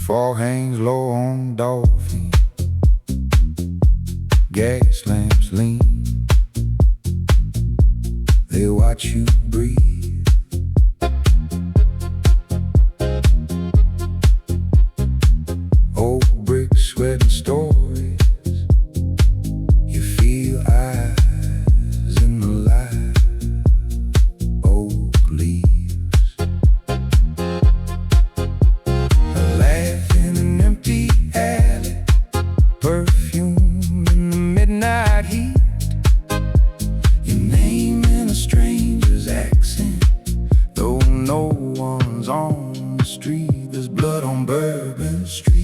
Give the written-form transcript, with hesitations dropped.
Fog hangs low on Dolphin. Gas lamps lean. They watch you breathe. Old bricks sweating stories. You feel eyes in the light. Oak leaves. A laugh in an empty alley. Perfume in the midnight heat. Your name in a stranger's accent. Though no one's on the street, there's blood on Bourbon Street.